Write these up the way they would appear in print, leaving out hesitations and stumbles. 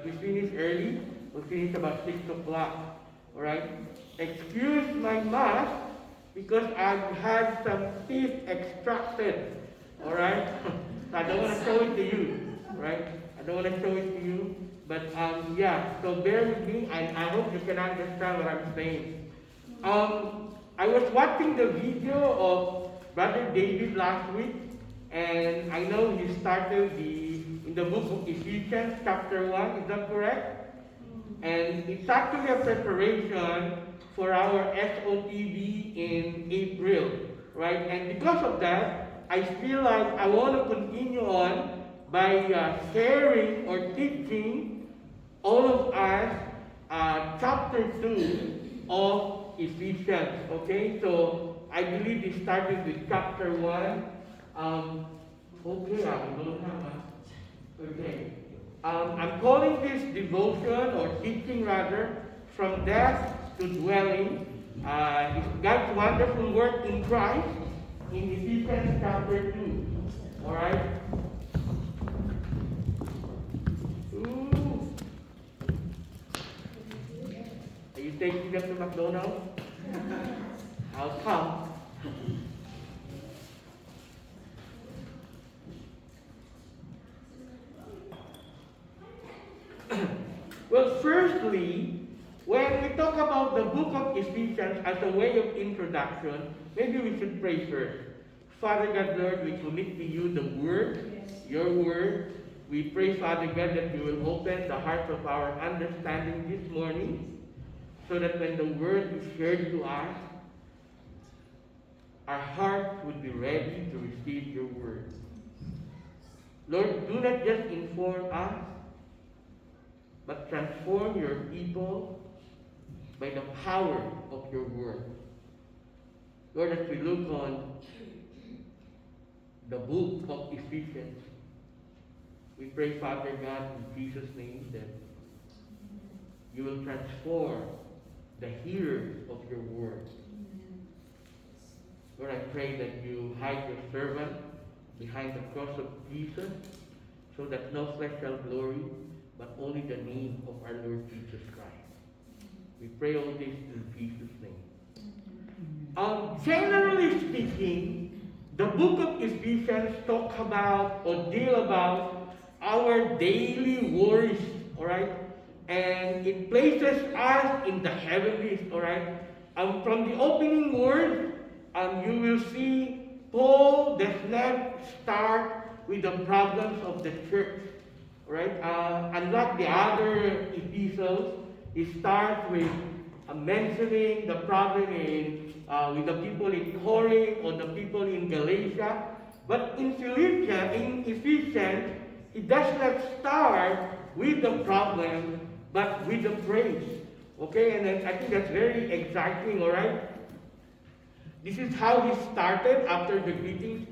We finish early. We finish about 6 o'clock. Alright? Excuse my mask because I've had some teeth extracted. Alright? So I don't want to show it to you. Right? I don't want to show it to you. But yeah, so bear with me and I hope you can understand what I'm saying. I was watching the video of Brother David last week, and I know he started in the book of Ephesians chapter 1, is that correct? And it's actually a preparation for our SOTV in April, right? And because of that, I feel like I want to continue on by sharing or teaching all of us chapter 2 of Ephesians, okay? So I believe we started with chapter 1. Okay, I don't have okay. I'm calling this devotion or teaching rather from death to dwelling. It's God's wonderful work in Christ in Ephesians chapter 2. Alright? Are you taking them to McDonald's? I'll come. Well, firstly, when we talk about the book of Ephesians as a way of introduction, maybe we should pray first. Father God, Lord, we commit to you the word, your word. We pray, Father God, that you will open the hearts of our understanding this morning so that when the word is shared to us, our hearts would be ready to receive your word. Lord, do not just inform us, but transform your people by the power of your word. Lord, as we look on the book of Ephesians, we pray, Father God, in Jesus' name, that you will transform the hearers of your word. Lord, I pray that you hide your servant behind the cross of Jesus so that no flesh shall glory, but only the name of our Lord Jesus Christ. We pray all this in Jesus' name. Generally speaking, the book of Ephesians talk about or deal about our daily worries, alright? And it places us in the heavenlies, alright? From the opening words, you will see Paul does not start with the problems of the church. Right? Unlike the other epistles, it starts with mentioning the problem with the people in Corinth or the people in Galatia. But in Ephesians, it does not start with the problem, but with the praise. Okay, and then I think that's very exciting, alright? This is how he started after the greetings.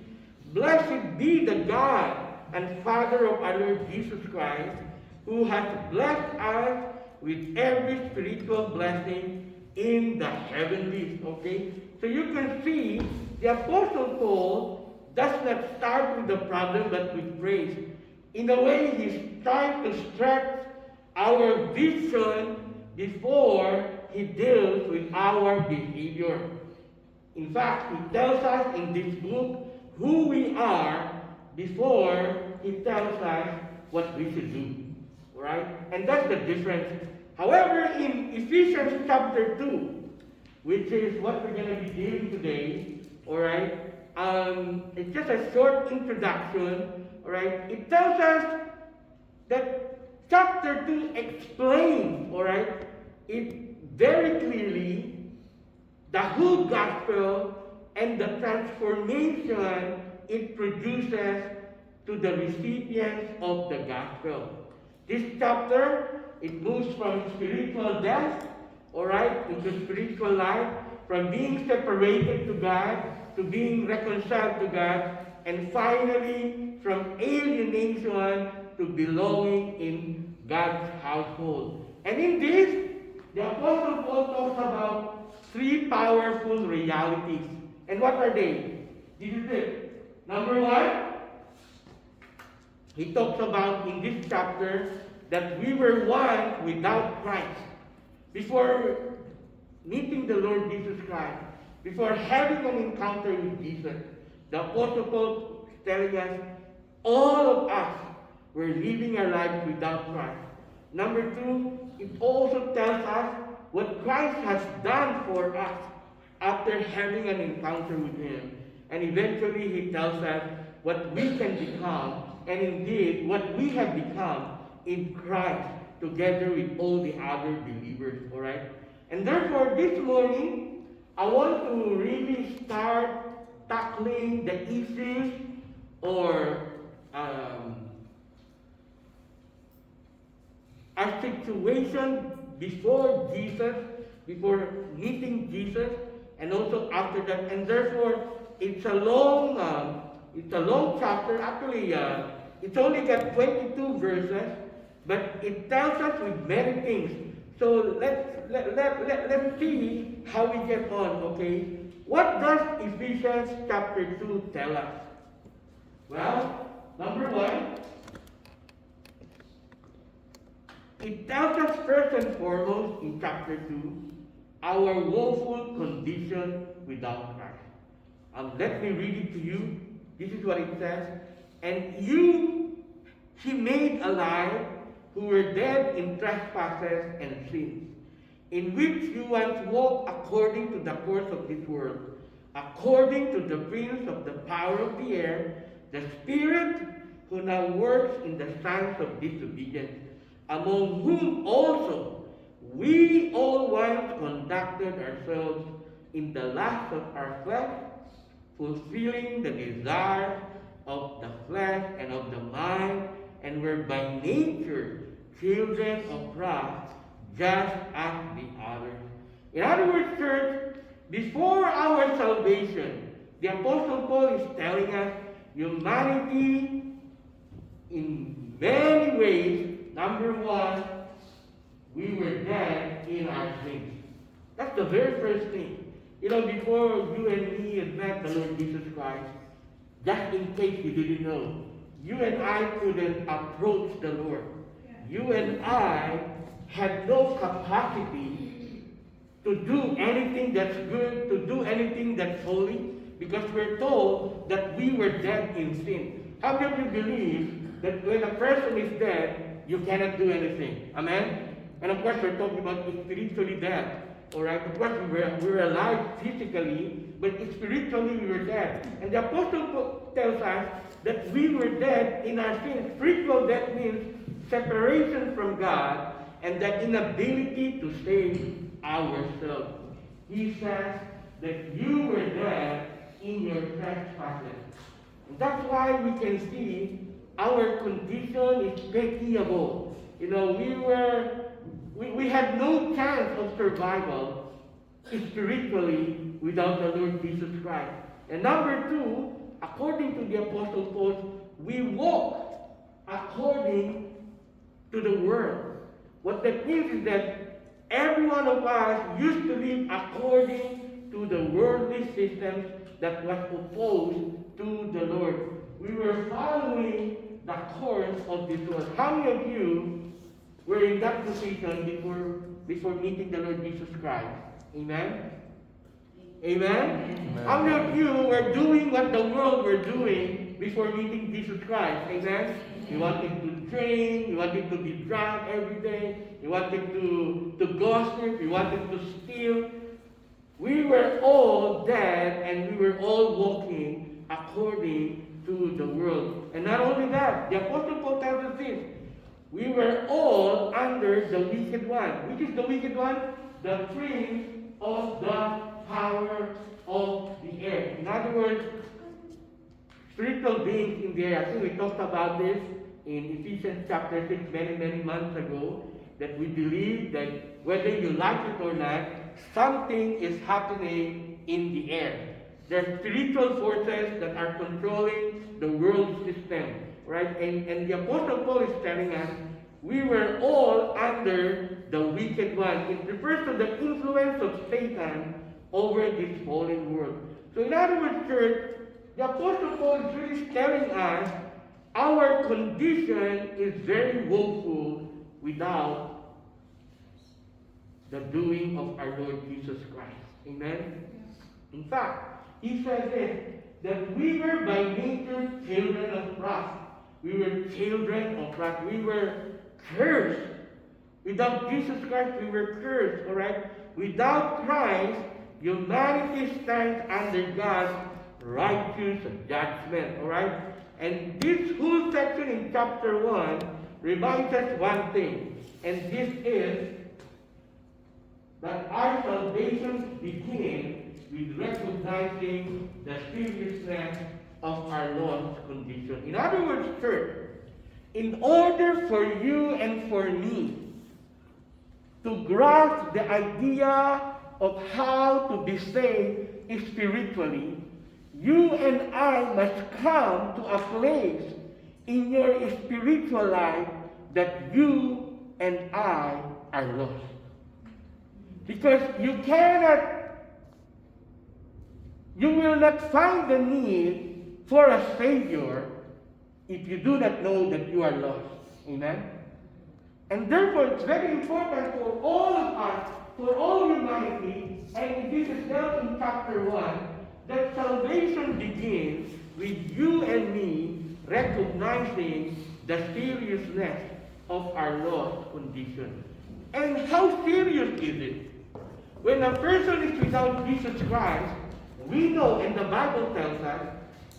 Blessed be the God and Father of our Lord Jesus Christ, who has blessed us with every spiritual blessing in the heavenlies. Okay? So you can see the Apostle Paul does not start with the problem but with praise. In a way, he's trying to stretch our vision before he deals with our behavior. In fact, he tells us in this book who we are before he tells us what we should do. Right? And that's the difference. However, in Ephesians chapter 2, which is what we're going to be dealing today, alright, it's just a short introduction, alright, it tells us that chapter 2 explains, alright, it very clearly the whole gospel and the transformation it produces to the recipients of the gospel. This chapter, it moves from spiritual death, alright, into spiritual life, from being separated to God to being reconciled to God, and finally from alienation to belonging in God's household. And in this, the Apostle Paul talks about three powerful realities. And what are they? This is it. Number one, he talks about in this chapter that we were one without Christ. Before meeting the Lord Jesus Christ, before having an encounter with Jesus, the Apostle Paul is telling us, all of us were living our lives without Christ. Number two, it also tells us what Christ has done for us after having an encounter with Him. And eventually He tells us what we can become, and indeed what we have become in Christ, together with all the other believers. Alright? And therefore, this morning, I want to really start tackling the issues or our situation before Jesus, before meeting Jesus, and also after that. And therefore, it's a long chapter. Actually, it's only got 22 verses, but it tells us with many things. So let's see how we get on. Okay, what does Ephesians chapter 2 tell us? Well, number one, it tells us first and foremost in chapter 2 our woeful condition without Christ. Let me read it to you. This is what it says. And you He made alive who were dead in trespasses and sins, in which you once walked according to the course of this world, according to the prince of the power of the air, the spirit who now works in the sons of disobedience, among whom also we all once conducted ourselves in the lust of our flesh, fulfilling the desires of the flesh and of the mind, and were by nature children of wrath, just as the others. In other words, church, before our salvation, the Apostle Paul is telling us humanity in many ways. Number one, we were dead in our sins. That's the very first thing. Before you and me had met the Lord Jesus Christ, just in case you didn't know, you and I couldn't approach the Lord. You and I had no capacity to do anything that's good, to do anything that's holy, because we're told that we were dead in sin. How many of you believe that when a person is dead, you cannot do anything? Amen? And of course, we're talking about spiritually dead. Alright? Of course, we were alive physically, but spiritually we were dead. And the Apostle Paul tells us that we were dead in our sins. Spiritual death means separation from God and the inability to save ourselves. He says that you were dead in your trespasses. And that's why we can see our condition is pitiable. We had no chance of survival spiritually without the Lord Jesus Christ. And number two, according to the Apostle Paul, we walk according to the world. What that means is that every one of us used to live according to the worldly systems that was opposed to the Lord. We were following the course of this world. How many of you were in that position before meeting the Lord Jesus Christ? Amen? Amen? Amen? How many of you were doing what the world were doing before meeting Jesus Christ? Amen? You wanted to drink, you wanted to be drunk every day, you wanted to gossip, you wanted to steal. We were all dead and we were all walking according to the world. And not only that, the Apostle Paul tells us this. We were all under the wicked one. Which is the wicked one? The prince of the power of the air. In other words, spiritual beings in the air. I think we talked about this in Ephesians chapter 6 many months ago, that we believe that whether you like it or not, something is happening in the air. There are spiritual forces that are controlling the world system, right? And the Apostle Paul is telling us, we were all under the wicked one. It refers to the influence of Satan over this fallen world. So in other words, church, the Apostle Paul is really telling us our condition is very woeful without the doing of our Lord Jesus Christ. Amen? In fact, he says this, that we were by nature children of wrath. We were children of wrath. We were cursed. Without Jesus Christ, we were cursed. Alright? Without Christ, humanity stands under God's righteous judgment. Alright? And this whole section in chapter 1 reminds us one thing. And this is that our salvation begins with recognizing the seriousness of our lost condition. In other words, church, in order for you and for me to grasp the idea of how to be saved spiritually, you and I must come to a place in your spiritual life that you and I are lost. Because you will not find the need for a Savior if you do not know that you are lost. Amen? And therefore, it's very important for all of us, for all humanity, and this is now in chapter 1, that salvation begins with you and me recognizing the seriousness of our lost condition. And how serious is it? When a person is without Jesus Christ, we know, and the Bible tells us,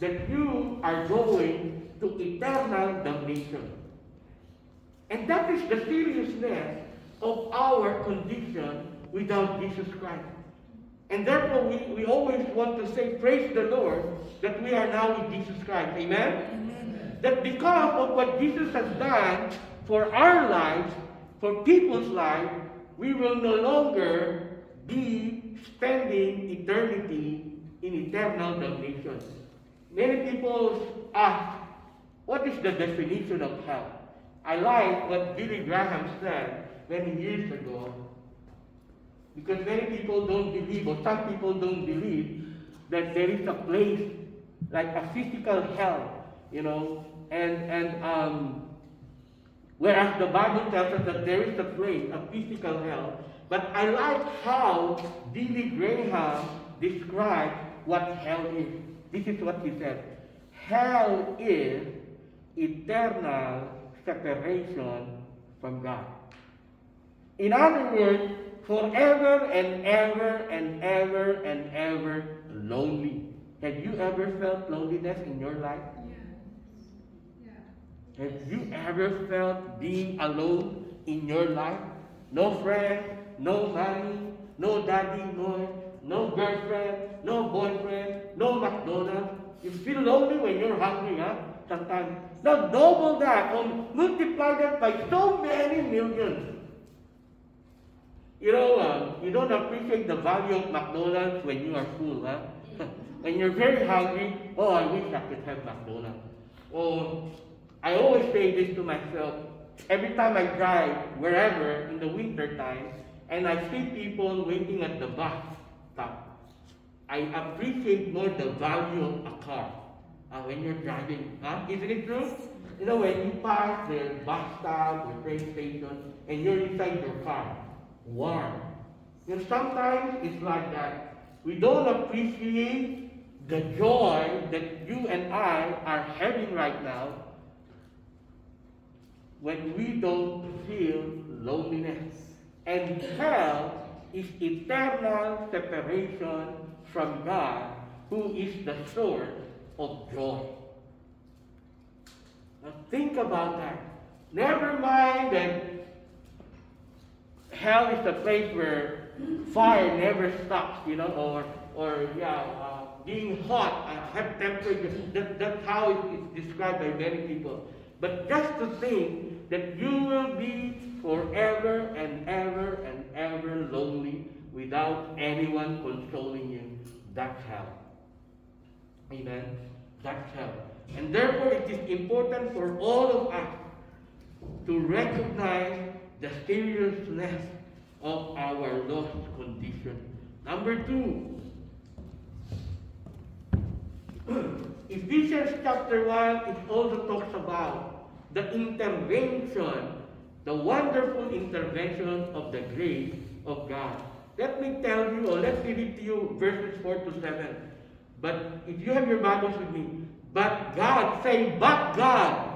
that you are going to eternal damnation. And that is the seriousness of our condition without Jesus Christ. And therefore, we always want to say, praise the Lord, that we are now with Jesus Christ. Amen? Amen. That because of what Jesus has done for our lives, for people's lives, we will no longer be spending eternity in eternal damnation. Many people ask, what is the definition of hell? I like what Billy Graham said many years ago, because many people don't believe, or some people don't believe, that there is a place like a physical hell, whereas the Bible tells us that there is a place, a physical hell. But I like how Billy Graham described what hell is. This is what he said. Hell is eternal separation from God. In other words, forever and ever and ever and ever lonely. Have you ever felt loneliness in your life? Yeah. Have you ever felt being alone in your life? No friend, no money, no daddy, no girlfriend, no boyfriend, no McDonald's. You feel lonely when you're hungry, huh? Sometimes. Now double that or multiply that by so many millions. You don't appreciate the value of McDonald's when you are full, huh? When you're very hungry, I wish I could have McDonald's. Or I always say this to myself, every time I drive wherever in the winter time, and I see people waiting at the bus stop, I appreciate more the value of a car when you're driving. Isn't it true? When you pass the bus stop or train station, and you're inside your car, warm. Sometimes it's like that. We don't appreciate the joy that you and I are having right now when we don't feel loneliness. And hell is eternal separation from God, who is the source of joy. Now think about that. Never mind that hell is a place where fire never stops, being hot, have temperature. That's how it's described by many people. But just to think that you will be forever and ever and ever lonely without anyone consoling you, that's hell. Amen? That's hell. And therefore it is important for all of us to recognize the seriousness of our lost condition. Number 2, Ephesians chapter 1, it also talks about the intervention the wonderful intervention of the grace of God. Let me tell you, or let me read to you verses 4 to 7. But if you have your Bibles with me, but God, say, but God.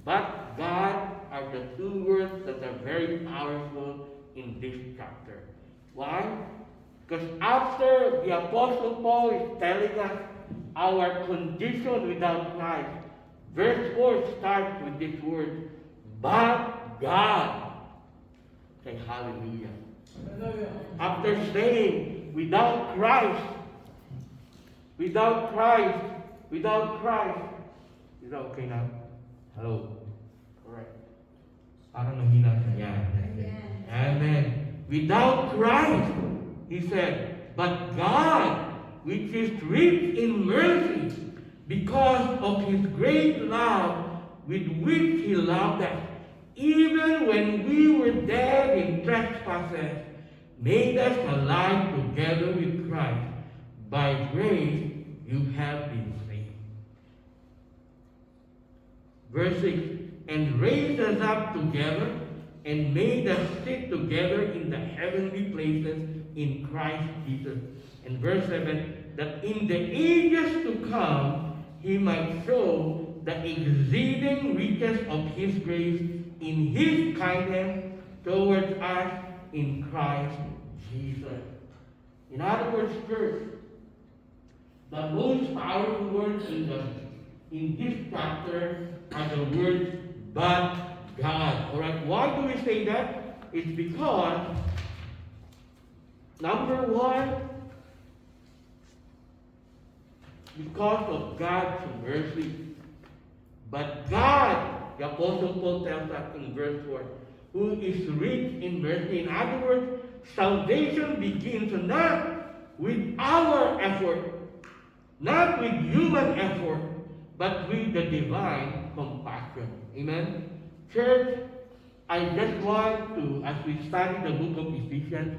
But God are the two words that are very powerful in this chapter. Why? Because after the Apostle Paul is telling us our condition without Christ, verse 4 starts with this word, but God. Say hallelujah. Hallelujah. After saying, without Christ, without Christ, without Christ. Is that okay now? Hello. Alright. Parang nahina siya. Yan. Amen. Without Christ, he said, but God, which is rich in mercy, because of his great love with which he loved us, even when we were dead in trespasses, made us alive together with Christ. By grace you have been saved. Verse 6, and raised us up together and made us sit together in the heavenly places in Christ Jesus. And verse 7, that in the ages to come he might show the exceeding riches of his grace in his kindness towards us in Christ Jesus. In other words, church, the most powerful words in this chapter are the words, but God. Alright, why do we say that? It's because, number one, because of God's mercy. But God, the Apostle Paul tells us in verse 4, who is rich in mercy. In other words, salvation begins not with our effort, not with human effort, but with the divine compassion. Amen? Church, I just want to, as we study the book of Ephesians,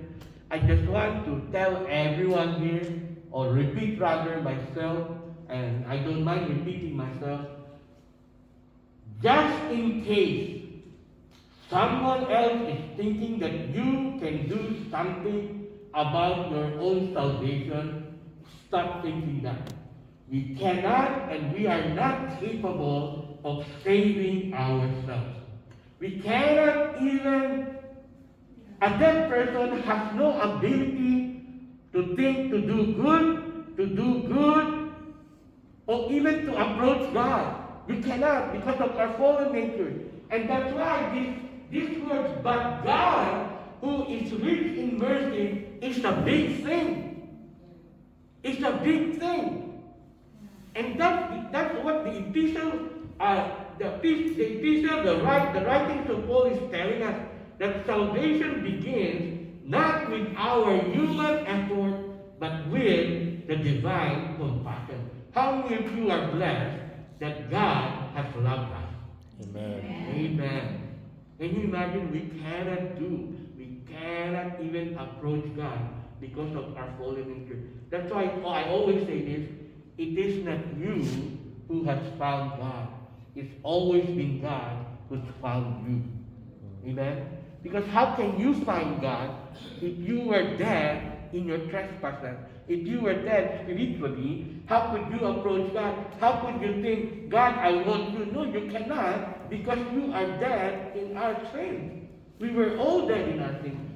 I just want to tell everyone here, or repeat rather myself, and I don't mind repeating myself, just in case someone else is thinking that you can do something about your own salvation, stop thinking that. We cannot and we are not capable of saving ourselves. We cannot even, a dead person has no ability to think, to do good, or even to approach God. We cannot because of our fallen nature. And that's why this word, but God, who is rich in mercy, is a big thing. It's a big thing. And that's what the epistle, the writings of Paul is telling us, that salvation begins not with our human effort, but with the divine compassion. How many of you are blessed that God has loved us? Amen. Amen. Can you imagine we cannot even approach God because of our fallen nature. That's why I always say this, it is not you who has found God. It's always been God who's found you. Amen? Because how can you find God if you were dead in your trespasses? If you were dead spiritually, how could you approach God? How could you think, God, I want you? No, you cannot, because you are dead in our sin. We were all dead in our sin.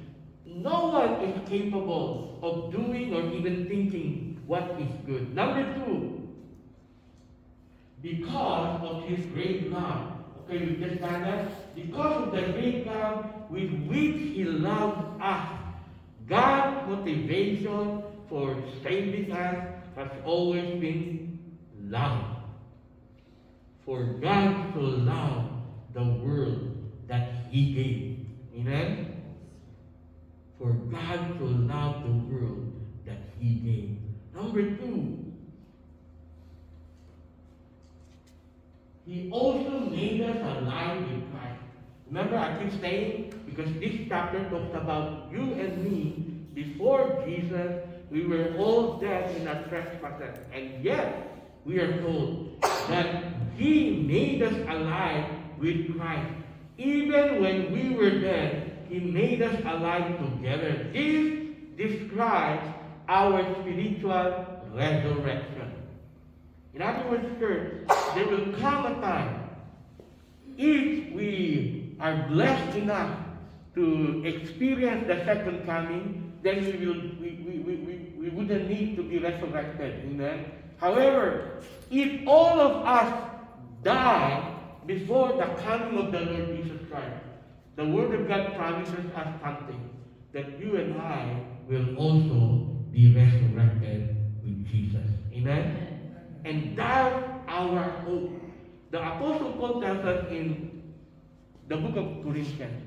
No one is capable of doing or even thinking what is good. Number two, because of his great love. Okay, we just got that. Because of the great love with which he loved us, God's motivation for saving us has always been love. For God so loved the world that he gave. Amen? For God so loved the world that he gave. Number two, he also made us alive with Christ. Remember, I keep saying, because this chapter talks about you and me. Before Jesus, we were all dead in our trespasses. And yet, we are told that he made us alive with Christ. Even when we were dead, He made us alive together. This describes our spiritual resurrection. In other words, church, there will come a time, if we are blessed enough to experience the second coming, then we wouldn't need to be resurrected. Amen? However, if all of us die before the coming of the Lord Jesus Christ, the Word of God promises us something, that you and I will also be resurrected with Jesus. Amen? And that's our hope. The Apostle Paul tells us in the book of Corinthians,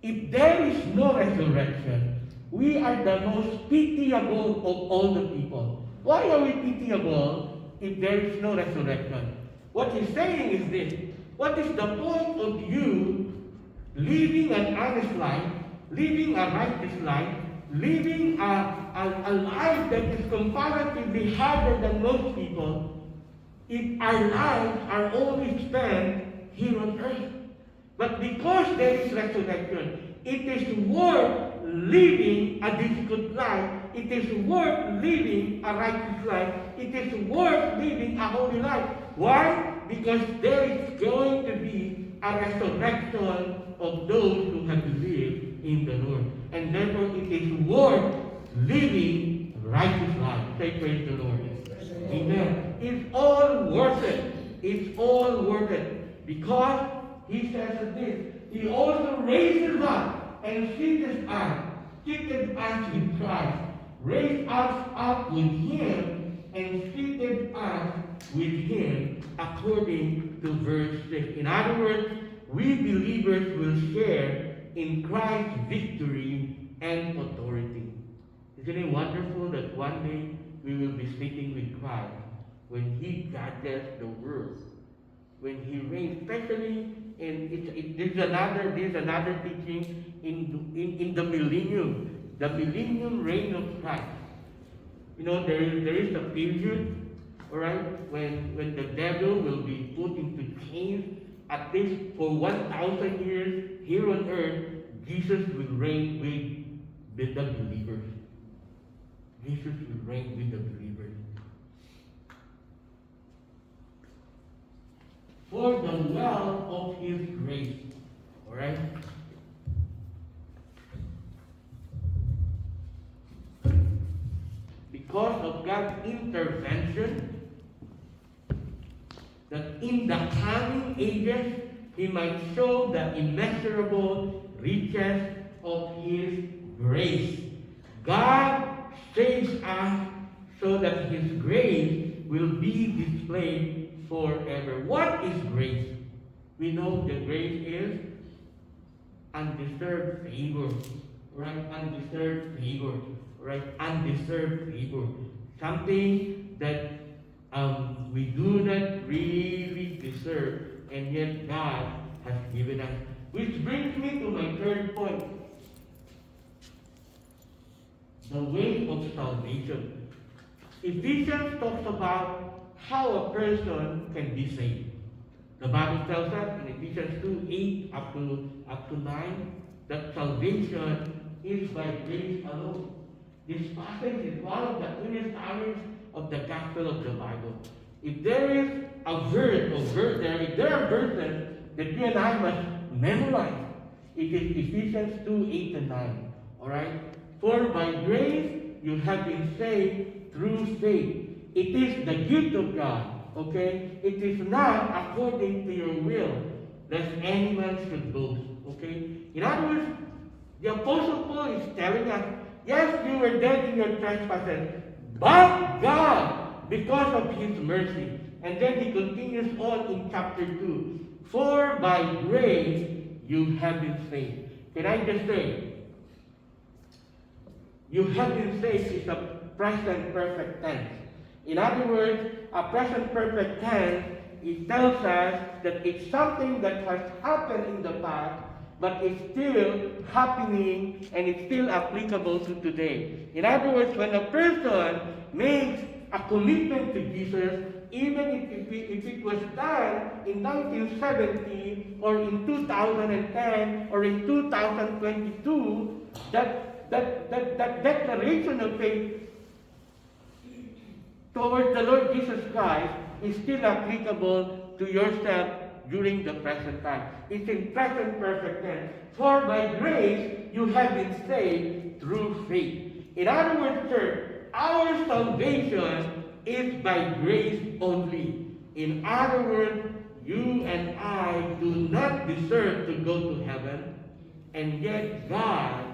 if there is no resurrection, we are the most pitiable of all the people. Why are we pitiable if there is no resurrection? What he's saying is this: what is the point of you living an honest life, living a righteous life, living a life that is comparatively harder than most people, if our lives are only spent here on earth? But because there is resurrection, it is worth living a difficult life. It is worth living a righteous life. It is worth living a holy life. Why? Because there is going to be a resurrection of those who have lived in the Lord. And therefore it is worth living a righteous life. Say praise the Lord. Amen. It's all worth it. It's all worth it. Because He says this: He also raises us and seated us with Christ, raised us up with Him, and seated us with Him, according to verse 6. In other words, we believers will share in Christ's victory and authority. Isn't it wonderful that one day we will be sitting with Christ when He judges the world, when He reigns, especially there's another teaching in the millennium reign of Christ. You know, there is a period, all right, when the devil will be put into chains, at least for 1,000 years here on earth. Jesus will reign with the believers. Jesus will reign with the believers. For the wealth of His grace. Alright? Because of God's intervention, that in the coming ages, He might show the immeasurable riches of His grace. God saves us so that His grace will be displayed forever. What is grace? We know that grace is undeserved favor, right? Undeserved favor, right? Undeserved favor. Something that we do not really deserve, and yet God has given us. Which brings me to my third point: the way of salvation. Ephesians talks about how a person can be saved. The Bible tells us in Ephesians 2:8 up to 9 that salvation is by grace alone. This passage is one of the clearest hours of the gospel of the Bible. If there is a verse, if there are verses that you and I must memorize, it is Ephesians 2:8 and 9. Alright? For by grace you have been saved through faith. It is the gift of God. Okay? It is not according to your will, lest any man should boast. Okay? In other words, the Apostle Paul is telling us, yes, you were dead in your trespasses, but God, because of His mercy. And then he continues on in chapter 2. For by grace you have been saved. Can I just say, you have been saved is a present perfect tense. In other words, a present perfect tense, it tells us that it's something that has happened in the past, but it's still happening and it's still applicable to today. In other words, when a person makes a commitment to Jesus, even if it was done in 1970 or in 2010 or in 2022, that declaration of faith towards the Lord Jesus Christ is still applicable to yourself during the present time. It's in present perfect tense. For by grace you have been saved through faith. In other words, church, our salvation is by grace only. In other words, you and I do not deserve to go to heaven, and yet God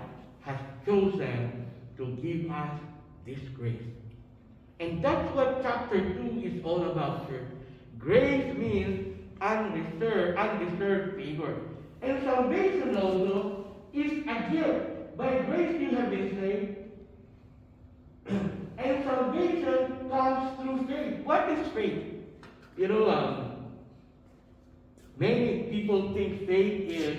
has chosen to give us this grace. And that's what chapter 2 is all about, church. Grace means undeserved favor. And salvation also is a gift. By grace you have been saved. And salvation comes through faith. What is faith? Many people think faith is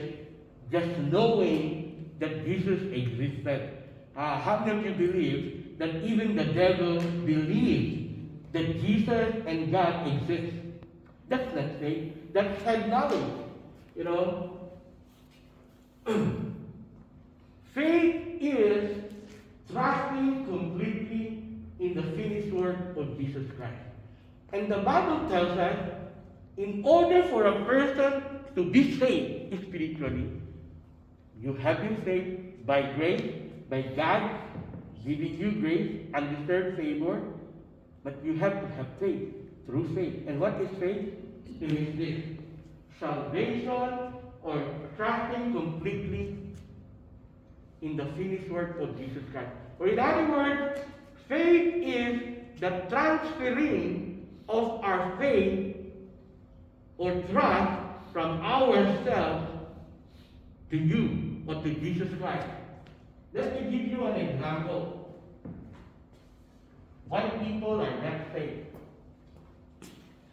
just knowing that Jesus existed. How many of you believe that even the devil believes that Jesus and God exist? That's not faith. That's head knowledge. Faith is trusting completely in the finished work of Jesus Christ. And the Bible tells us, in order for a person to be saved spiritually, you have been saved by grace, by God giving you grace, undeserved favor, but you have to have faith, through faith. And what is faith? It is this: salvation or trusting completely in the finished work of Jesus Christ. Or in other words, faith is the transferring of our faith or trust from ourselves to you or to Jesus Christ. Let me give you an example. Why people are not saved?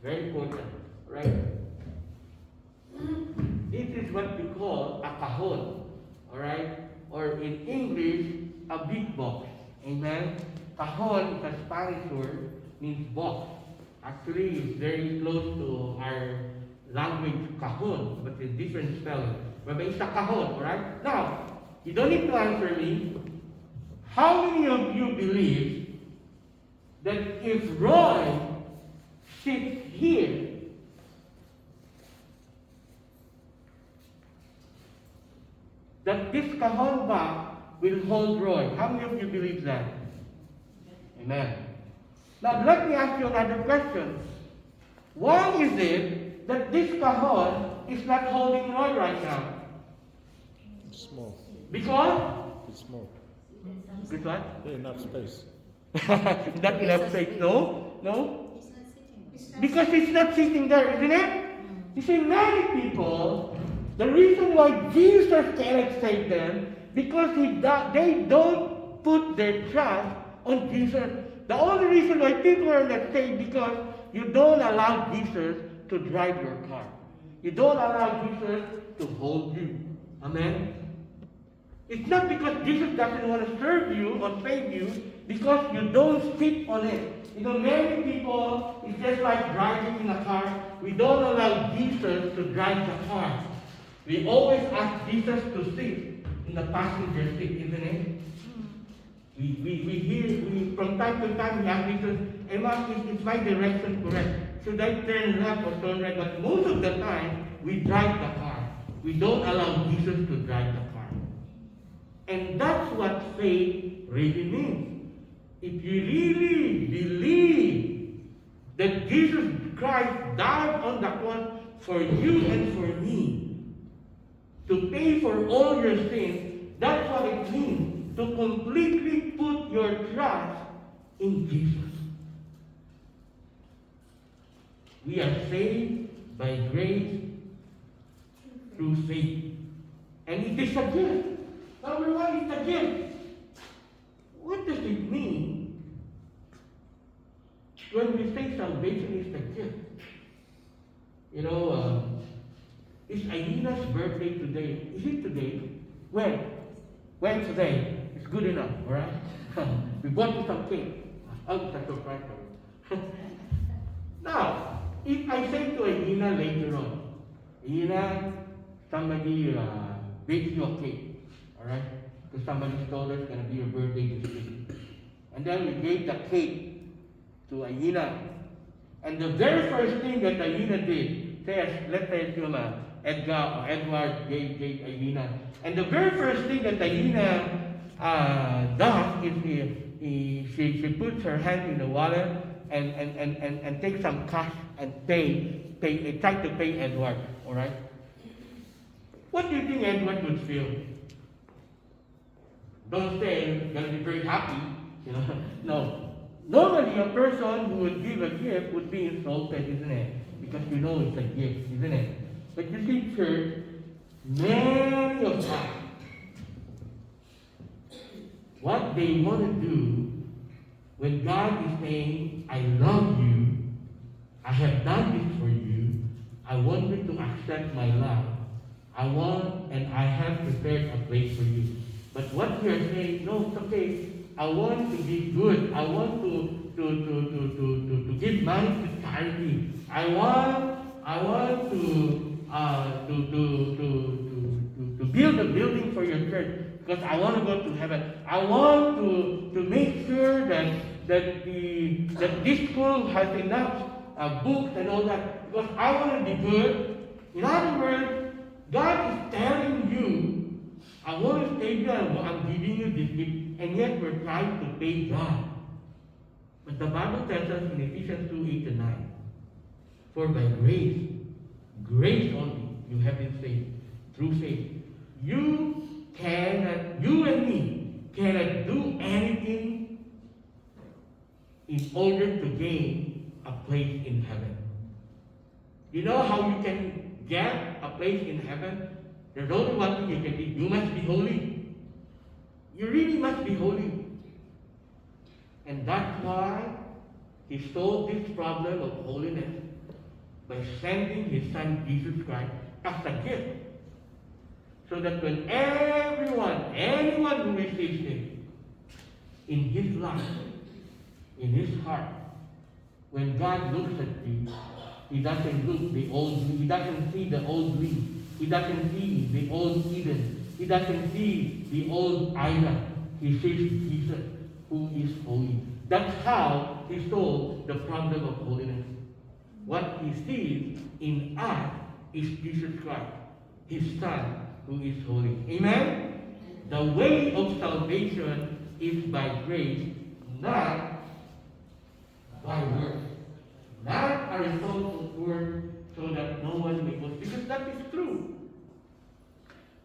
Very important, right? This is what we call a cajon, alright? Or in English, a big box. Amen? Cajon is a Spanish word, means box. Actually, it's very close to our language cajon, but it's different spelling. But it's a cajon, alright? Now, you don't need to answer me. How many of you believe that if Roy sits here, that this cajon box will hold Roy? How many of you believe that? Amen. Now, let me ask you another question. Why is it that this cajon is not holding Roy right now? It's small. Because? It's small. Because what? Yeah, enough space. Not enough space. No? No? Because it's not sitting there, isn't it? You see, many people, the reason why Jesus cannot save them, because they don't put their trust on Jesus. The only reason why people are not saved because you don't allow Jesus to drive your car. You don't allow Jesus to hold you. Amen? It's not because Jesus doesn't want to serve you or save you, because you don't sit on it. Many people, it's just like driving in a car. We don't allow Jesus to drive the car. We always ask Jesus to sit in the passenger seat, isn't it? From time to time, we ask Jesus, Emma, is my direction correct? Should I turn left or turn right? But most of the time, we drive the car. We don't allow Jesus to drive the car. And that's what faith really means. If you really believe that Jesus Christ died on the cross for you and for me, to pay for all your sins, that's what it means to completely put your trust in Jesus. We are saved by grace through faith. And it is a gift. Number one is a gift. What does it mean when we say salvation is a gift? It's Aina's birthday today. Is it today? When? When today? It's good enough, alright? We bought you some cake. Oh, it's a surprise. Now, if I say to Aina later on, Aina, somebody baked you a cake, all right? Because somebody told us it's going to be your birthday this week. And then we gave the cake to Aina. And the very first thing that Aina did, let's say to Edward gave Aina. And the very first thing that Aina does is she puts her hand in the wallet and takes some cash and try to pay Edward, all right? What do you think Edward would feel? Don't say he's going to be very happy, you know. No. Normally, a person who would give a gift would be insulted, isn't it? Because you know it's a gift, isn't it? But you see, church, many of us, what they want to do when God is saying, I love you, I have done this for you, I want you to accept my love, I have prepared a place for you. But what we are saying, no, it's okay. I want to be good. I want to give money to charity. I want to build a building for your church because I want to go to heaven. I want to make sure that this school has enough books and all that because I want to be good. In other words, God is telling you, I want to stay there, I'm giving you this gift, and yet we're trying to pay God. But the Bible tells us in Ephesians 2:8-9, for by grace only, you have been saved, through faith. You and me cannot do anything in order to gain a place in heaven. You know how you can get a place in heaven? There's only one thing you can do. You must be holy. You really must be holy. And that's why He solved this problem of holiness by sending His Son Jesus Christ as a gift. So that when anyone who receives Him in his life, in his heart, when God looks at you, He doesn't look the old me. He doesn't see the old me. He doesn't see the old Eden. He doesn't see the old Ida. He sees Jesus, who is holy. That's how He solved the problem of holiness. What He sees in us is Jesus Christ, His Son, who is holy. Amen? The way of salvation is by grace, not by works. Not a result of work so that no one may boast. Because that is true.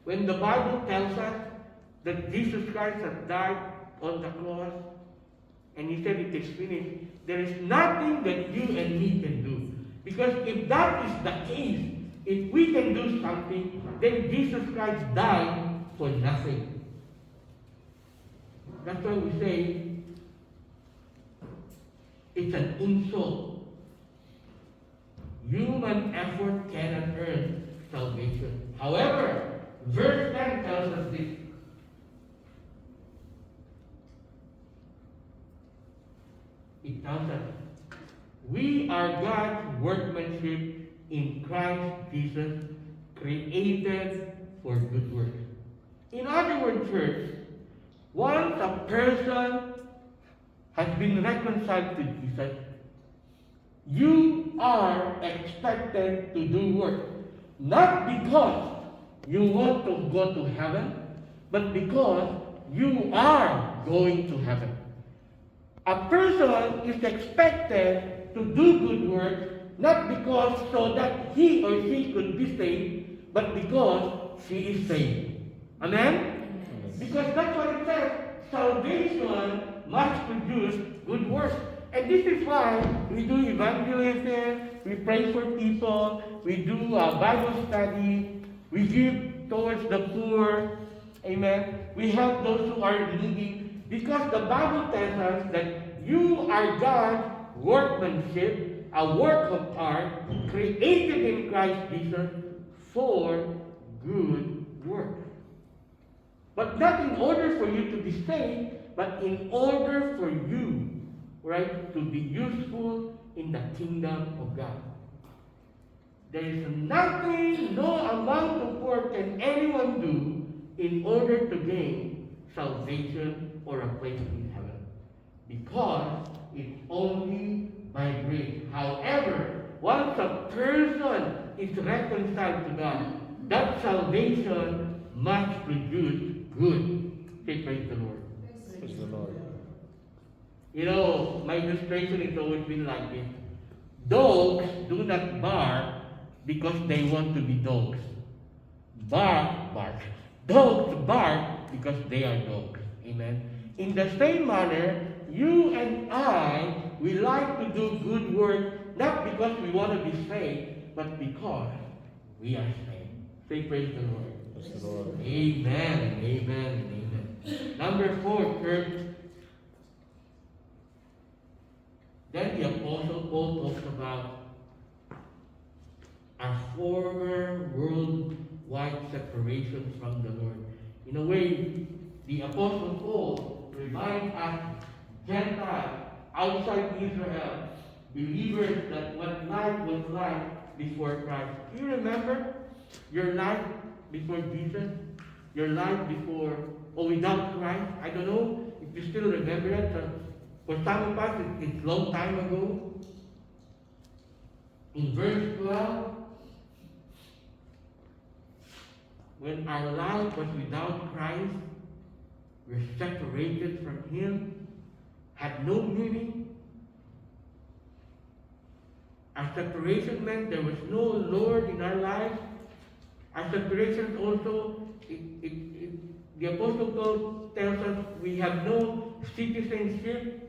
When the Bible tells us that Jesus Christ has died on the cross and He said it is finished, there is nothing that you and me can do. Because if that is the case, if we can do something, then Jesus Christ died for nothing. That's why we say it's an insult. Human effort cannot earn salvation. However, verse 10 tells us this. It tells us, we are God's workmanship in Christ Jesus, created for good works. In other words, church, once a person has been reconciled to Jesus, you are expected to do work. Not because you want to go to heaven, but because you are going to heaven. A person is expected to do good work, not because so that he or she could be saved, but because she is saved. Amen? Because that's what it says. Salvation must produce good works. And this is why we do evangelism, we pray for people, we do Bible study, we give towards the poor, amen. We help those who are needy, because the Bible tells us that you are God's workmanship, a work of art, created in Christ Jesus for good works. But not in order for you to be saved, but in order for you, right, to be useful in the kingdom of God. There is nothing, no amount of work can anyone do in order to gain salvation or a place in heaven. Because it's only by grace. However, once a person is reconciled to God, that salvation must produce good. Say praise the Lord. Praise the Lord. You know, my illustration has always been like this. Dogs do not bark because they want to be dogs. Bark. Dogs bark because they are dogs. Amen. In the same manner, you and I, we like to do good work, not because we want to be saved, but because we are saved. Say praise the Lord. Praise the Lord. Amen. Amen. Amen. Number 4, church. Then the Apostle Paul talks about our former worldwide separation from the Lord. In a way, the Apostle Paul reminds us, Gentiles outside Israel, believers, that what life was like before Christ. Do you remember your life before Jesus? Your life before, or without Christ? I don't know if you still remember it. For some of us, it's a long time ago. In verse 12, when our life was without Christ, we're separated from Him, had no meaning. Our separation meant there was no Lord in our lives. Our separation also, the Apostle Paul tells us we have no citizenship.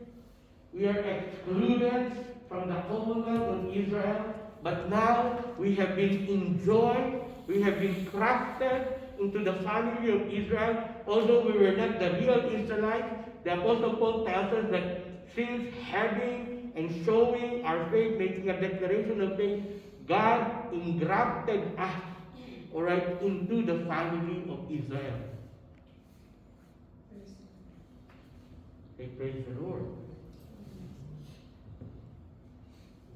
We are excluded from the Commonwealth of Israel. But now we have been enjoyed. We have been crafted into the family of Israel. Although we were not the real Israelites, the Apostle Paul tells us that since having and showing our faith, making a declaration of faith, God engrafted us, alright, into the family of Israel. Say praise the Lord.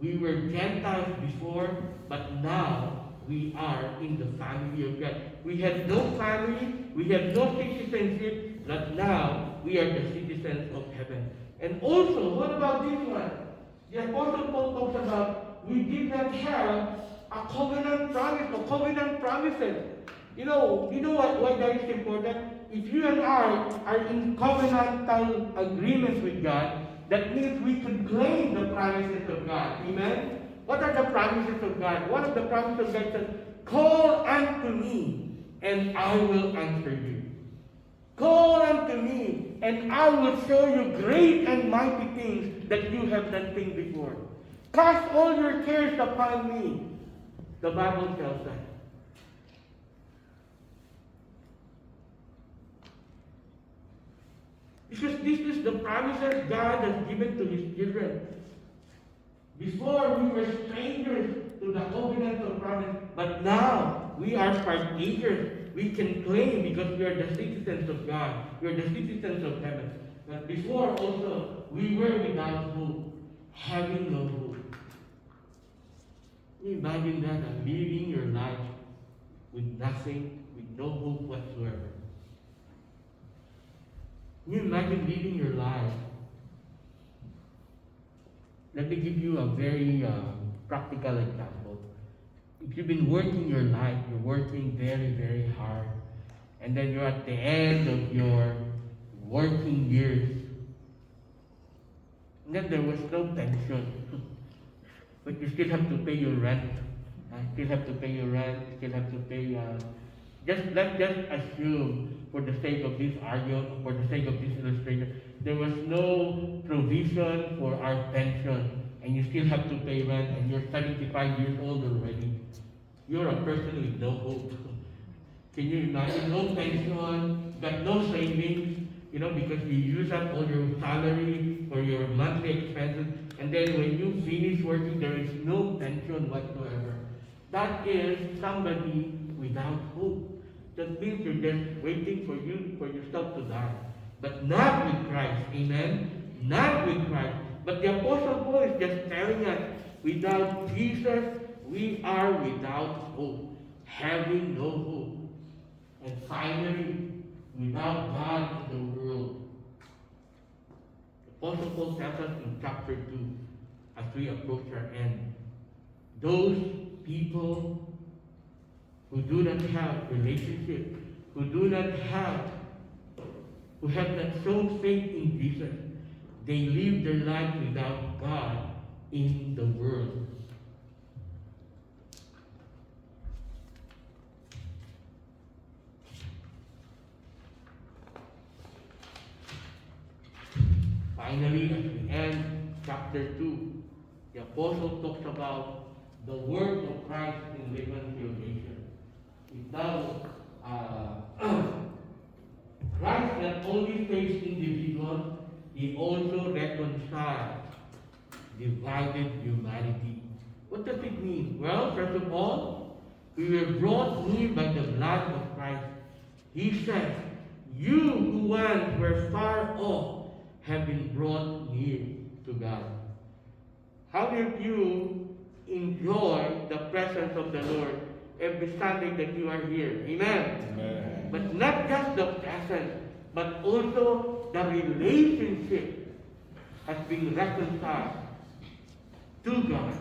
We were Gentiles before, but now we are in the family of God. We had no family, we had no citizenship, but now we are the citizens of heaven. And also, what about this one? The Apostle Paul talks about we did not have a covenant promise or covenant promises. You know why that is important? If you and I are in covenantal agreements with God, that means we can claim the promises of God. Amen? What are the promises of God? One of the promises of God says, call unto me, and I will answer you. Call unto me, and I will show you great and mighty things that you have not seen before. Cast all your cares upon me. The Bible tells us. Because this is the promises God has given to His children. Before we were strangers to the covenant of promise, but now we are partakers. We can claim because we are the citizens of God. We are the citizens of heaven. But before also, we were without hope, having no hope. Can you imagine that? Living your life with nothing, with no hope whatsoever. Can you imagine living your life? Let me give you a very practical example. If you've been working your life, you're working very, very hard, and then you're at the end of your working years, and then there was no pension, but you still have to pay your rent. Still have to pay your rent, still have to pay, let's just assume, for the sake of this argument, for the sake of this illustration, there was no provision for our pension, and you still have to pay rent, and you're 75 years old already. You're a person with no hope. Can you imagine? No pension, got no savings, because you use up all your salary for your monthly expenses, and then when you finish working, there is no pension whatsoever. That is somebody without hope. That means you're just waiting for yourself to die. But not with Christ. Amen? Not with Christ. But the Apostle Paul is just telling us, without Jesus, we are without hope, having no hope. And finally, without God in the world. The Apostle Paul tells us in chapter 2, as we approach our end, those people who do not have relationship, who have not shown faith in Jesus, they live their life without God in the world. Finally, as we end chapter 2, the apostle talks about the work of Christ in reconciliation. It now, Christ not only saves individuals, he also reconciles divided humanity. What does it mean? Well, first of all, we were brought near by the blood of Christ. He says, you who once were far off have been brought near to God. How will you enjoy the presence of the Lord every Sunday that you are here? Amen. Amen. But not just the presence, but also the relationship has been reconciled to God.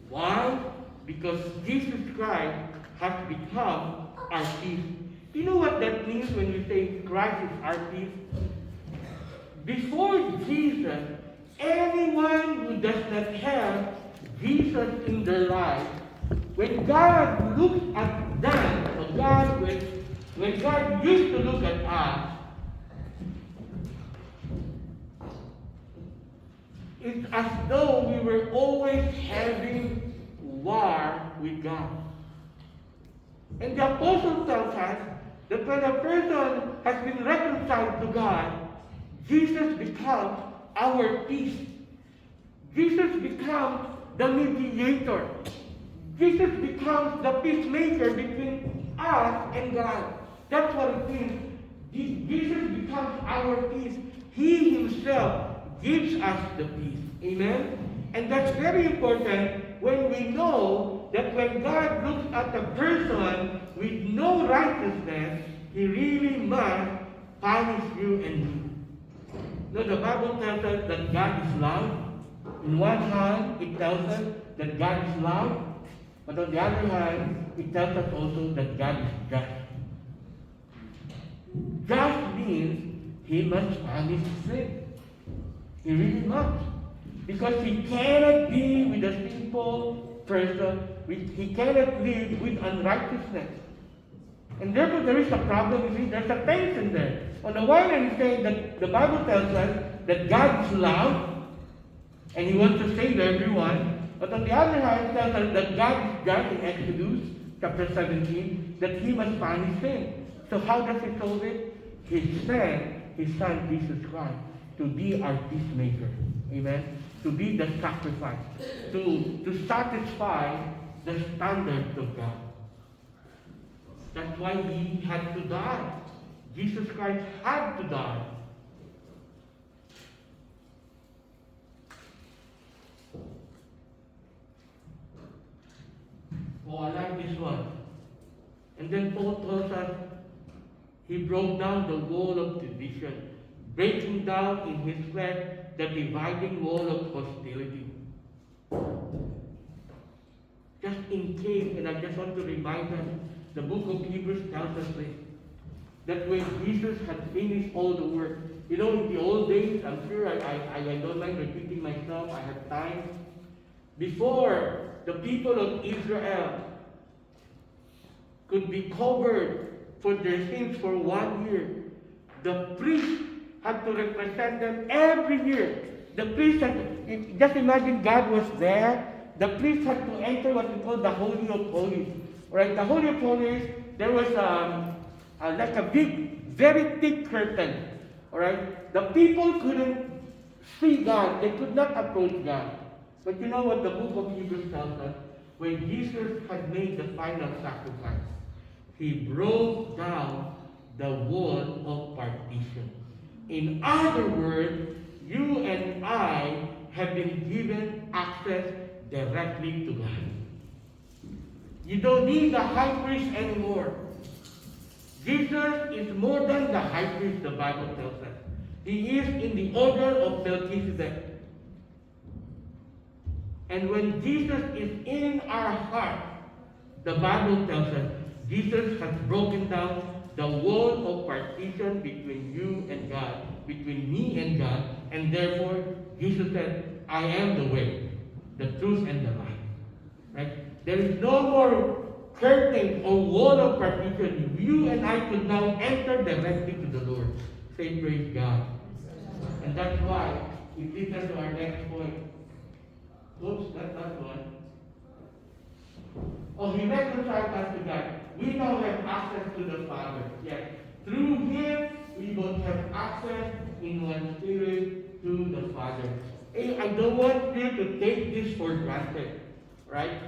Why? Because Jesus Christ has become our peace. You know what that means when we say Christ is our peace? Before Jesus, anyone who does not have Jesus in their life, when God looks at them, when God used to look at us, it's as though we were always having war with God. And the apostle tells us that when a person has been reconciled to God, Jesus becomes our peace. Jesus becomes the mediator. Jesus becomes the peacemaker between us and God. That's what it means. Jesus becomes our peace. He himself gives us the peace. Amen? And that's very important when we know that when God looks at a person with no righteousness, he really must punish you and me. No, the Bible tells us that God is love. In one hand, it tells us that God is love, but on the other hand, it tells us also that God is just. Just means he must punish sin. He really must. Because he cannot be with a sinful person, he cannot live with unrighteousness. And therefore there is a problem, you see, there's a tension there. On the one hand, he's saying that the Bible tells us that God is love, and he wants to save everyone. But on the other hand, it tells us that God is just in Exodus chapter 17, that he must punish sin. So how does he solve it? He sent his son Jesus Christ to be our peacemaker. Amen? To be the sacrifice. To satisfy the standards of God. That's why he had to die. Jesus Christ had to die. Oh, I like this one. And then Paul tells us he broke down the wall of division, breaking down in his flesh the dividing wall of hostility. Just in case, and I just want to remind us, the book of Hebrews tells us this, that when Jesus had finished all the work, you know, in the old days, I'm sure I don't mind repeating myself, I have time. Before the people of Israel could be covered for their sins for 1 year, the priest had to represent them every year. The priest had to, just imagine God was there. The priest had to enter what we call the Holy of Holies. Right? The Holy of Holies, there was like a big, very thick curtain. Alright? The people couldn't see God. They could not approach God. But you know what the book of Hebrews tells us? When Jesus had made the final sacrifice, he broke down the wall of partition. In other words, you and I have been given access directly to God. You don't need the high priest anymore. Jesus is more than the high priest, the Bible tells us. He is in the order of Melchizedek. And when Jesus is in our heart, the Bible tells us Jesus has broken down the wall of partition between you and God, between me and God, and therefore Jesus said, I am the way, the truth, and the life. Right? There is no more curtain or wall of partition. You and I could now enter directly to the Lord. Say, praise God. And that's why it leads us to our next point. Oops, that's not one. Oh, he reconciled us to God. We now have access to the Father. Yes. Through him, we both have access in one spirit to the Father. Hey, I don't want you to take this for granted. Right?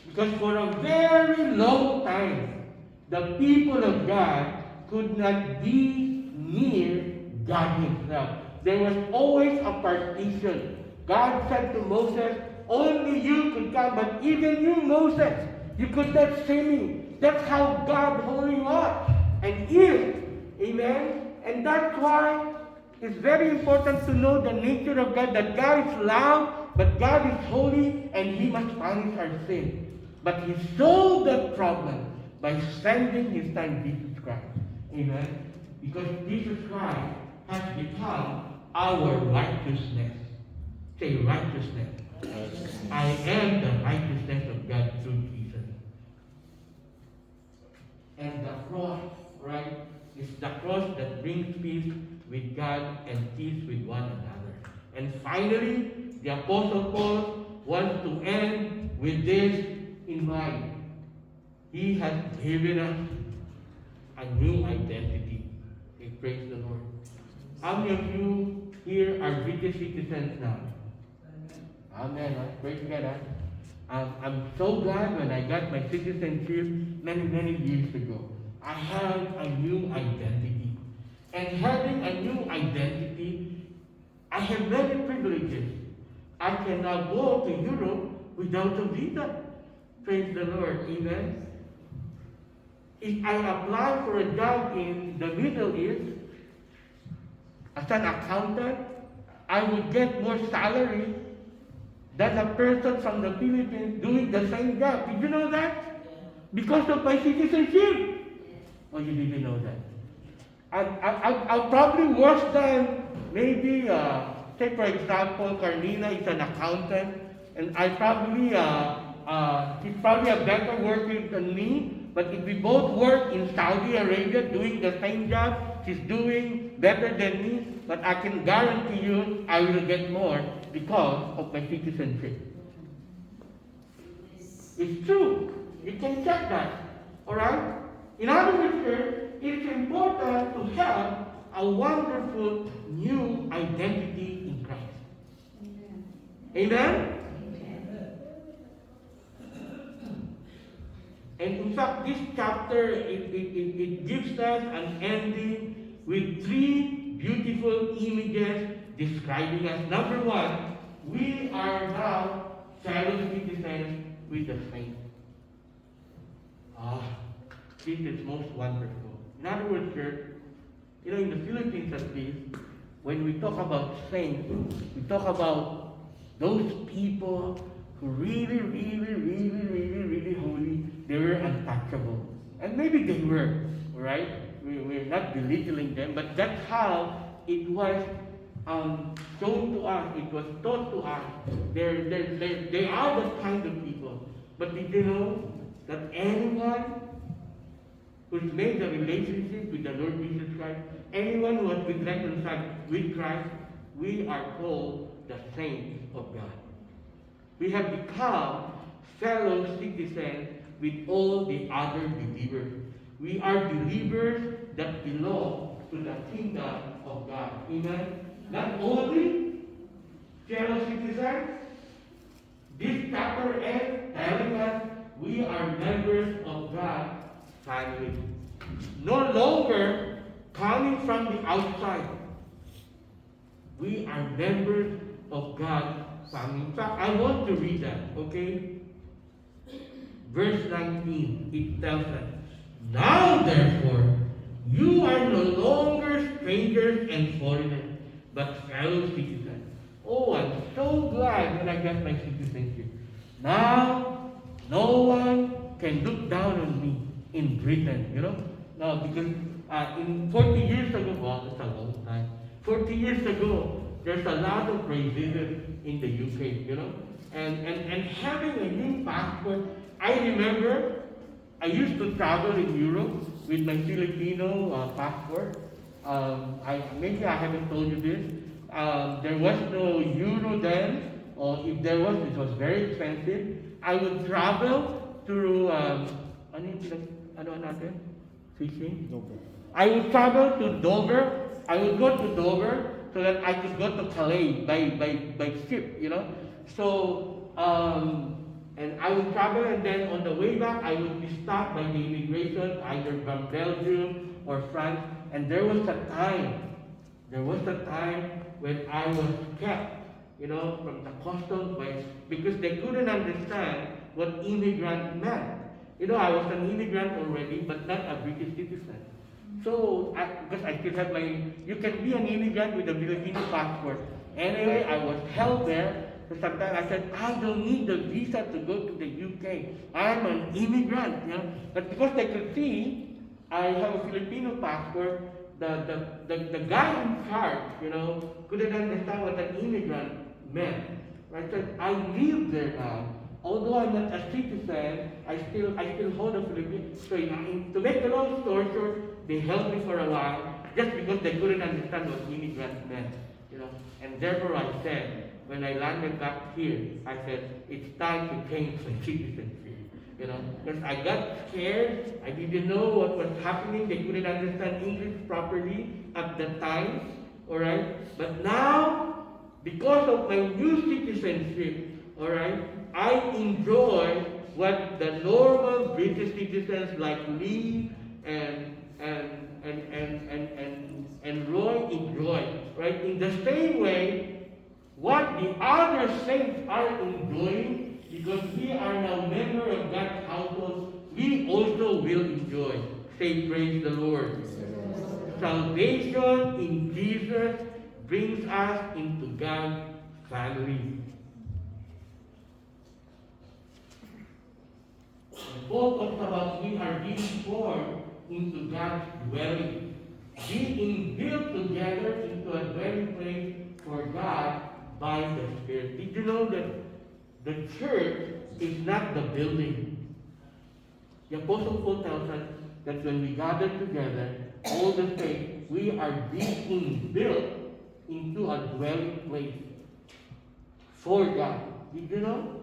Because for a very long time, the people of God could not be near God himself. There was always a partition. God said to Moses, only you could come, but even you, Moses, you could not see me. That's how God holy was and is. Amen? And that's why it's very important to know the nature of God, that God is love, but God is holy, and he must punish our sin. But he solved that problem by sending his son, Jesus Christ. Amen? Because Jesus Christ has become our righteousness. Say righteousness. I am the righteousness of God through Jesus. And the cross, right, is the cross that brings peace with God and peace with one another. And finally, the Apostle Paul wants to end with this in mind. He has given us a new identity. Okay, praise the Lord. How many of you here are British citizens now? Amen. Praise God. I'm so glad when I got my citizenship many years ago. I have a new identity. And having a new identity, I have many privileges. I can now go to Europe without a visa. Praise the Lord. Amen. If I apply for a job in the Middle East as an accountant, I would get more salary than a person from the Philippines doing the same job. Did you know that? Because of my citizenship. Oh, you didn't know that. I'm probably worse than maybe, say for example, Carlina is an accountant, and I probably, she's probably a better worker than me. But if we both work in Saudi Arabia doing the same job, she's doing better than me. But I can guarantee you I will get more because of my citizenship. It's true. You can check that. Alright? In other words, it's important to have a wonderful new identity in Christ. Amen? And in fact, this chapter, it gives us an ending with three beautiful images describing us. Number one, we are now fellow citizens with the saints. This is most wonderful. In other words, church, in the Philippines at least, when we talk about saints, we talk about those people who really holy. They were untouchable. And maybe they were, right? We're not belittling them, but that's how it was shown to us, it was taught to us. They are that kind of people. But did you know that anyone who's made a relationship with the Lord Jesus Christ, anyone who has been reconciled with Christ, we are called the saints of God. We have become fellow citizens with all the other believers. We are believers that belong to the kingdom of God. Amen? Not only fellow citizens, this chapter ends telling us we are members of God's family. No longer coming from the outside. We are members of God's family. In fact, I want to read that, okay? Verse 19, it tells us, now therefore, you are no longer strangers and foreigners, but fellow citizens. Oh, I'm so glad when I got my citizenship. Now, no one can look down on me in Britain, you know? No, because in 40 years ago, well, that's a long time. 40 years ago, there's a lot of racism in the UK, you know? And having a new passport, I remember I used to travel in Europe with my Filipino passport. Maybe I haven't told you this. There was no euro then, or if there was, it was very expensive. I would travel through, ano natin? Fishing? Dover. I would travel to Dover. I would go to Dover so that I could go to Calais by ship, you know. So, and I would travel, and then on the way back, I would be stopped by the immigration, either from Belgium or France. And there was a time when I was kept, you know, from the customs because they couldn't understand what immigrant meant. You know, I was an immigrant already, but not a British citizen. So, because I still have you can be an immigrant with a Filipino passport. Anyway, I was held there. So sometimes I said, I don't need the visa to go to the UK. I'm an immigrant, you know. But because they could see I have a Filipino passport, the guy in charge, you know, couldn't understand what an immigrant meant. I said, I live there now. Although I'm not a citizen, I still hold a Filipino. So to make the long story short, they held me for a while just because they couldn't understand what immigrant meant, you know. And therefore I said, when I landed back here, I said, it's time to change my citizenship, you know. Because I got scared, I didn't know what was happening, they couldn't understand English properly at the time, alright. But now, because of my new citizenship, alright, I enjoy what the normal British citizens like Lee and Roy enjoy, right? In the same way, what the other saints are enjoying, because we are now members of God's household, we also will enjoy. Say, praise the Lord. Salvation in Jesus brings us into God's family. Paul talks about we are being formed into God's dwelling, being built together into a dwelling place for God by the Spirit. Did you know that the church is not the building? The Apostle Paul tells us that when we gather together, all the saints, we are being built into a dwelling place for God. Did you know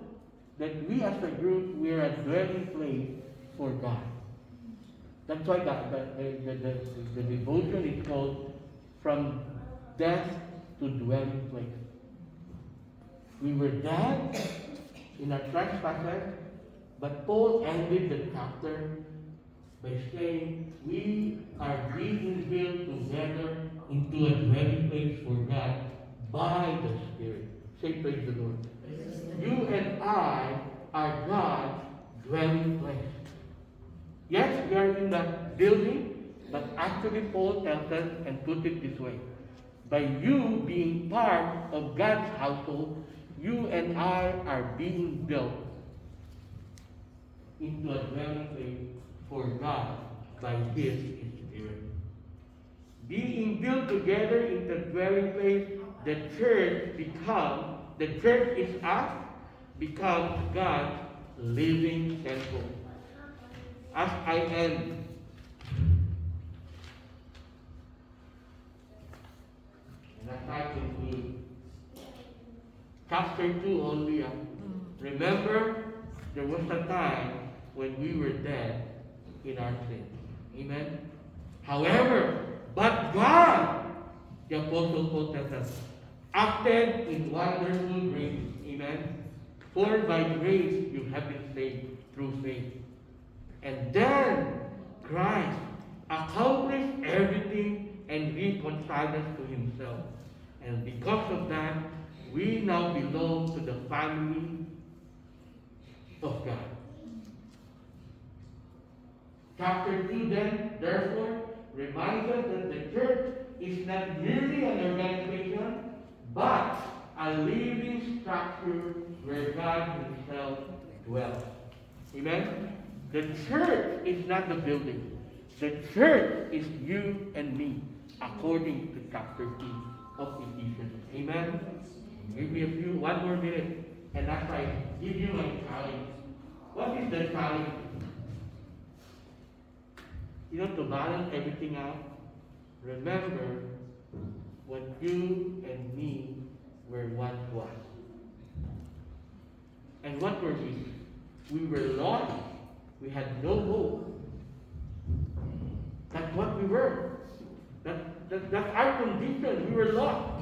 that we as a group, we are a dwelling place for God? That's why the devotion is called From Death to Dwelling Place. We were dead in our trespasses, but Paul ended the chapter by saying, we are being built together into a dwelling place for God by the Spirit. Say, praise the Lord. You and I are God's dwelling place. Yes, we are in the building, but actually Paul tells us and put it this way. By you being part of God's household, you and I are being built into a dwelling place for God by His Spirit. Being built together into a dwelling place, the church is us, becomes God's living temple. As I end, and as I conclude, chapter 2 only. Remember, there was a time when we were dead in our sins. Amen? However, but God, the Apostle Paul tells us, acted in wonderful grace. Amen? For by grace you have been saved through faith. And then Christ accomplished everything and reconciled us to Himself. And because of that, we now belong to the family of God. Chapter 2 then, therefore, reminds us that the church is not merely an organization, but a living structure where God Himself dwells. Amen? The church is not the building. The church is you and me, according to chapter 2 of Ephesians. Amen? Give me one more minute, and as I give you my challenge. What is the challenge? To balance everything out, remember what you and me were once was. And what were we? We were lost. We had no hope. That's what we were. That's our condition. We were lost.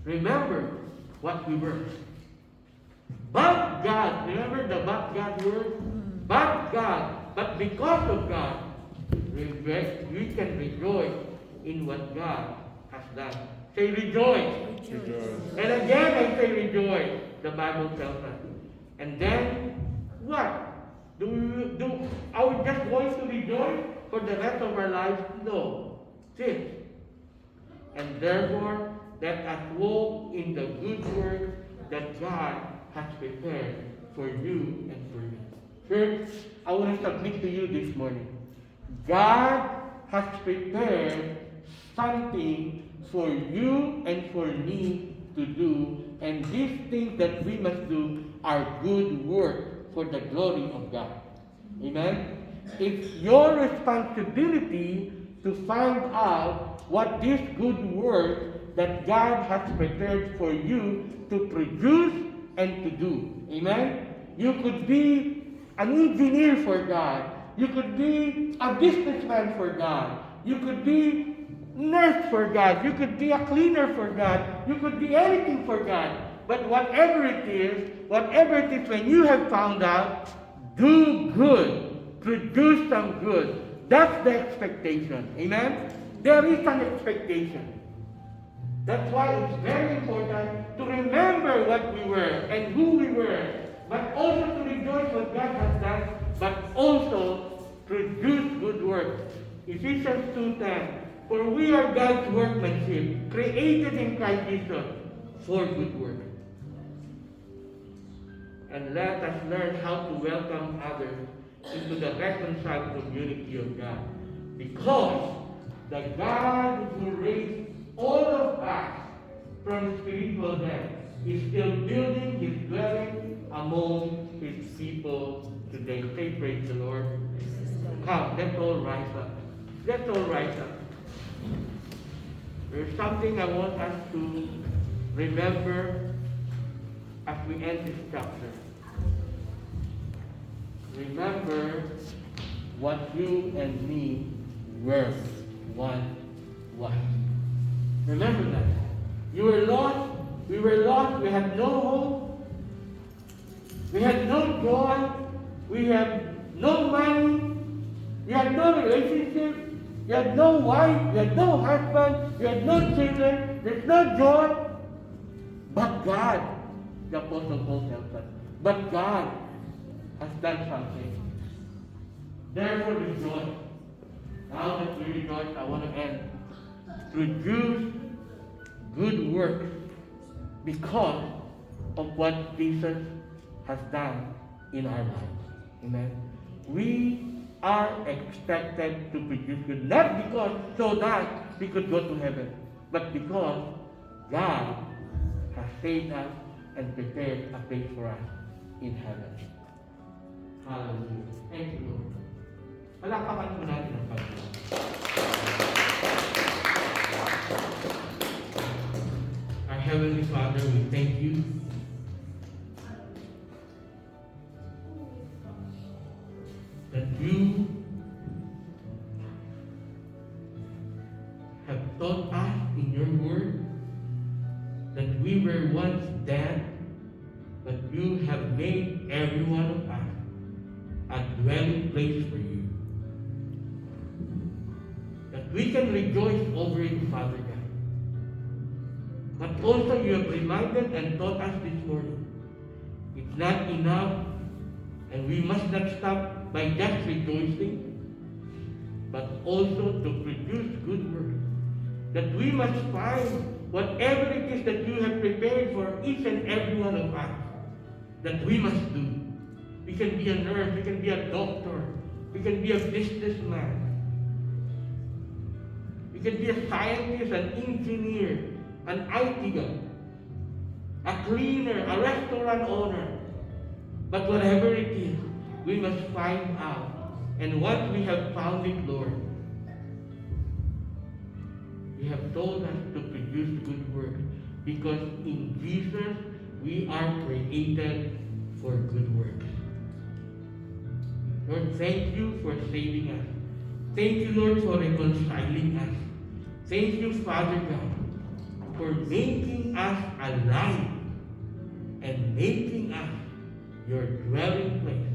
Remember what we were. But God, remember the but God word? But God, but because of God, we can rejoice in what God has done. Say rejoice. Rejoice. And again I say rejoice. The Bible tells us. And then what? Are we just going to rejoice for the rest of our lives? No. Sin. And therefore, let us walk in the good work that God has prepared for you and for me. Church, I want to submit to you this morning. God has prepared something for you and for me to do, and these things that we must do are good work for the glory of God. Amen? It's your responsibility to find out what this good work that God has prepared for you to produce and to do. Amen? You could be an engineer for God. You could be a businessman for God. You could be a nurse for God. You could be a cleaner for God. You could be anything for God. But whatever it is, when you have found out, do good. Produce some good. That's the expectation. Amen? There is an expectation. That's why it's very important to remember what we were and who we were, but also to rejoice what God has done, but also produce good work. Ephesians 2:10. For we are God's workmanship, created in Christ Jesus for good work. And let us learn how to welcome others into the reconciled community of God. Because the God who raised all of us from spiritual death is still building His dwelling among His people today. Say praise the Lord. Come, let's all rise up. Let's all rise up. There's something I want us to remember as we end this chapter. Remember what you and me were once was. Remember that. You were lost. We were lost. We had no hope. We had no joy. We had no money. We had no relationship. You had no wife. You had no husband. You had no children. There's no joy. But God, the Apostle Paul tells us, but God has done something. Therefore rejoice. Now that we rejoice, I want to end. Produce good works because of what Jesus has done in our lives. Amen. We are expected to produce good, not because so that we could go to heaven, but because God has saved us and prepared a place for us in heaven. Hallelujah. Thank you, Lord. Palakpakan po natin ang Panginoon. Our Heavenly Father, we thank you that you have taught us in your word that we were once dead, but you have made every one of us a dwelling place for you. That we can rejoice over it, Father God. But also you have reminded and taught us this morning, it's not enough, and we must not stop by just rejoicing, but also to produce good works. That we must find whatever it is that you have prepared for each and every one of us, that we must do. We can be a nurse, we can be a doctor, we can be a businessman, we can be a scientist, an engineer, an IT guy, a cleaner, a restaurant owner. But whatever it is, we must find out. And once we have found it, Lord, you have told us to produce good works, because in Jesus we are created for good works. Lord, thank you for saving us. Thank you, Lord, for reconciling us. Thank you, Father God, for making us alive and making us your dwelling place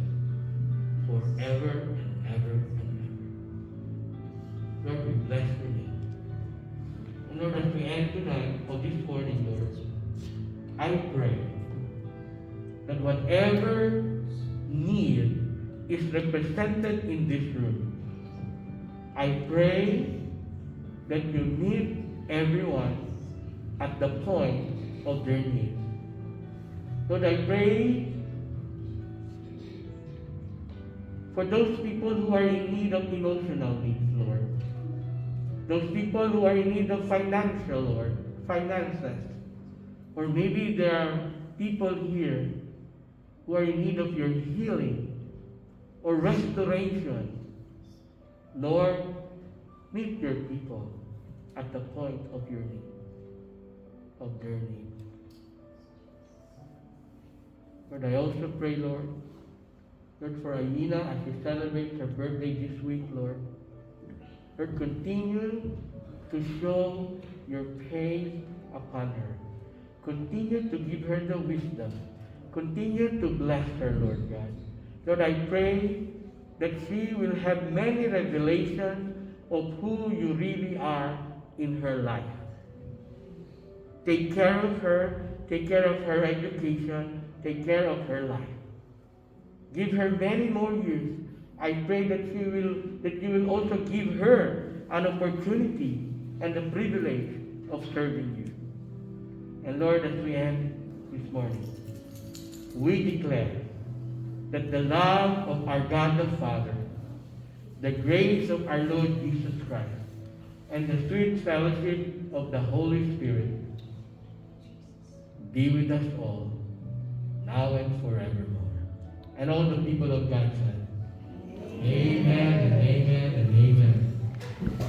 forever and ever and ever. Lord, we bless your name. And Lord, as we end tonight, or this morning, Lord, I pray that whatever need is represented in this room, I pray that you meet everyone at the point of their need. Lord, I pray for those people who are in need of emotional needs, Lord. Those people who are in need of financial, Lord, finances. Or maybe there are people here who are in need of your healing or restoration. Lord, meet your people at the point of your need, of their need. Lord, I also pray, Lord, for Aina as she celebrates her birthday this week, Lord. Lord, continue to show your face upon her. Continue to give her the wisdom. Continue to bless her, Lord God. Lord, I pray that she will have many revelations of who you really are in her life. Take care of her education, take care of her life. Give her many more years. I pray that you will also give her an opportunity and the privilege of serving you. And Lord, as we end this morning, we declare that the love of our God the Father, the grace of our Lord Jesus Christ, and the sweet fellowship of the Holy Spirit be with us all, now and forevermore. And all the people of God said, Amen and amen and amen.